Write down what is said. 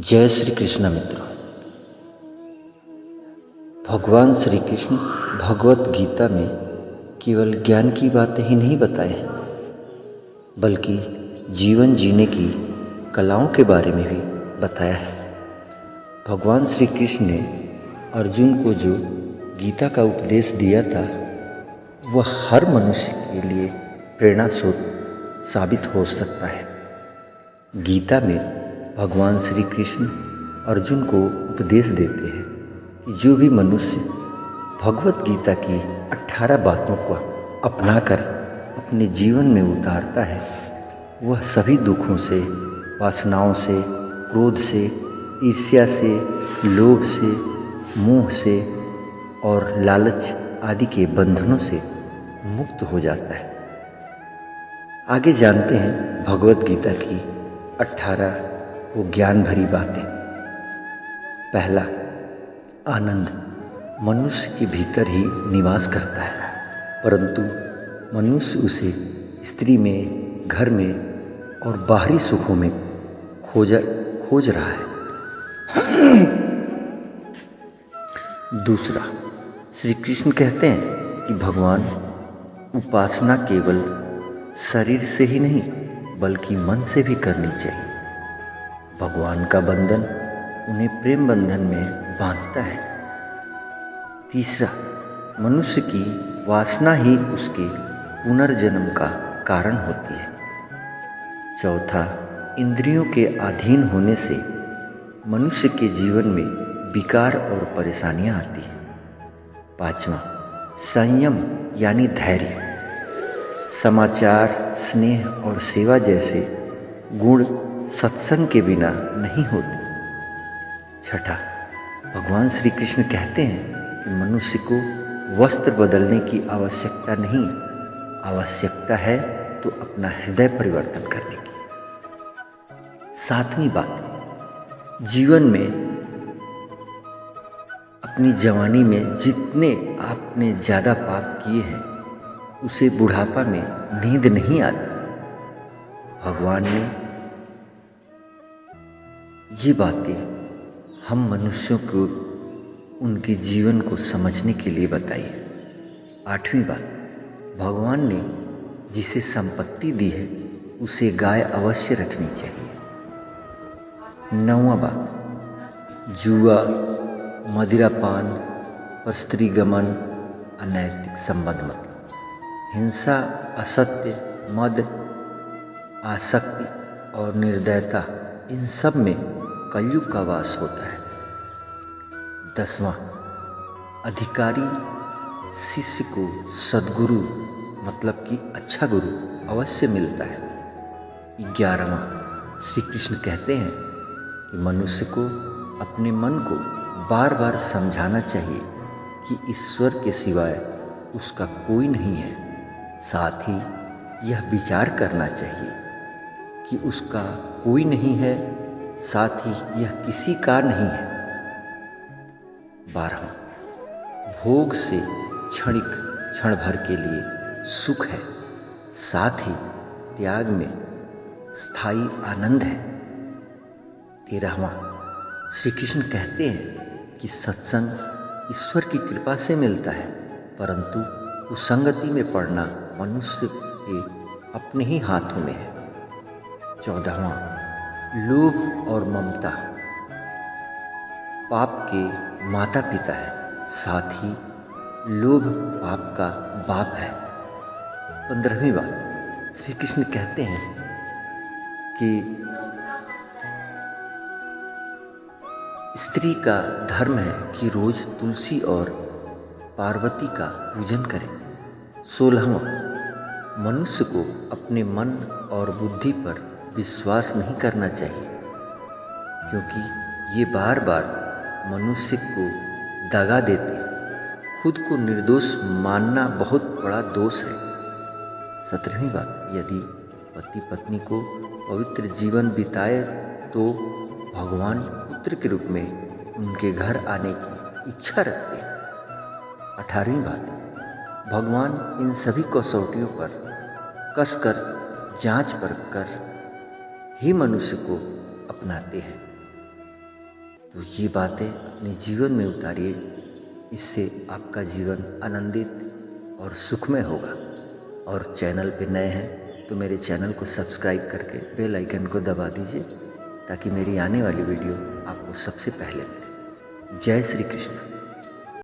जय श्री कृष्ण मित्रों। भगवान श्री कृष्ण भगवत गीता में केवल ज्ञान की बातें ही नहीं बताए हैं, बल्कि जीवन जीने की कलाओं के बारे में भी बताया है। भगवान श्री कृष्ण ने अर्जुन को जो गीता का उपदेश दिया था, वह हर मनुष्य के लिए प्रेरणा स्रोत साबित हो सकता है। गीता में भगवान श्री कृष्ण अर्जुन को उपदेश देते हैं कि जो भी मनुष्य भगवत गीता की 18 बातों को अपनाकर अपने जीवन में उतारता है, वह सभी दुखों से, वासनाओं से, क्रोध से, ईर्ष्या से, लोभ से, मोह से और लालच आदि के बंधनों से मुक्त हो जाता है। आगे जानते हैं भगवत गीता की 18 वो ज्ञान भरी बातें। पहला, आनंद मनुष्य के भीतर ही निवास करता है, परंतु मनुष्य उसे स्त्री में, घर में और बाहरी सुखों में खोज रहा है। दूसरा, श्री कृष्ण कहते हैं कि भगवान उपासना केवल शरीर से ही नहीं बल्कि मन से भी करनी चाहिए। भगवान का बंधन उन्हें प्रेम बंधन में बांधता है। तीसरा, मनुष्य की वासना ही उसके पुनर्जन्म का कारण होती है। चौथा, इंद्रियों के अधीन होने से मनुष्य के जीवन में विकार और परेशानियां आती हैं। पांचवा, संयम यानी धैर्य, समाचार, स्नेह और सेवा जैसे गुण सत्संग के बिना नहीं होते। छठा, भगवान श्री कृष्ण कहते हैं कि मनुष्य को वस्त्र बदलने की आवश्यकता नहीं, आवश्यकता है तो अपना हृदय परिवर्तन करने की। सातवीं बात, जीवन में अपनी जवानी में जितने आपने ज़्यादा पाप किए हैं, उसे बुढ़ापा में नींद नहीं आती। भगवान ने ये बातें हम मनुष्यों को उनके जीवन को समझने के लिए बताई है। आठवीं बात, भगवान ने जिसे संपत्ति दी है उसे गाय अवश्य रखनी चाहिए। नौवां बात, जुआ, मदिरापान और स्त्री गमन, अनैतिक संबंध मतलब हिंसा, असत्य, मद, आसक्ति और निर्दयता, इन सब में कलयुग का वास होता है। 10वां, अधिकारी शिष्य को सद्गुरु मतलब कि अच्छा गुरु अवश्य मिलता है। 11वां, श्री कृष्ण कहते हैं कि मनुष्य को अपने मन को बार बार समझाना चाहिए कि ईश्वर के सिवाय उसका कोई नहीं है। साथ ही यह विचार करना चाहिए कि उसका कोई नहीं है, साथ ही यह किसी का नहीं है। 12वां, भोग से क्षणिक क्षण भर के लिए सुख है, साथ ही त्याग में स्थायी आनंद है। 13वां, श्री कृष्ण कहते हैं कि सत्संग ईश्वर की कृपा से मिलता है, परंतु कुसंगति में पड़ना मनुष्य के अपने ही हाथों में है। 14वां, लोभ और ममता पाप के माता पिता है, साथ ही लोभ पाप का बाप है। 15वीं बात, श्री कृष्ण कहते हैं कि स्त्री का धर्म है कि रोज तुलसी और पार्वती का पूजन करें। 16वां, मनुष्य को अपने मन और बुद्धि पर विश्वास नहीं करना चाहिए, क्योंकि ये बार बार मनुष्य को दगा देते हैं। खुद को निर्दोष मानना बहुत बड़ा दोष है। 17वीं बात, यदि पति पत्नी को पवित्र जीवन बिताए तो भगवान पुत्र के रूप में उनके घर आने की इच्छा रखते हैं। 18वीं बात, भगवान इन सभी कसौटियों पर कसकर जांच पर कर ही मनुष्य को अपनाते हैं। तो ये बातें अपने जीवन में उतारिए, इससे आपका जीवन आनंदित और सुखमय होगा। और चैनल पे नए हैं तो मेरे चैनल को सब्सक्राइब करके बेल आइकन को दबा दीजिए, ताकि मेरी आने वाली वीडियो आपको सबसे पहले मिले। जय श्री कृष्ण।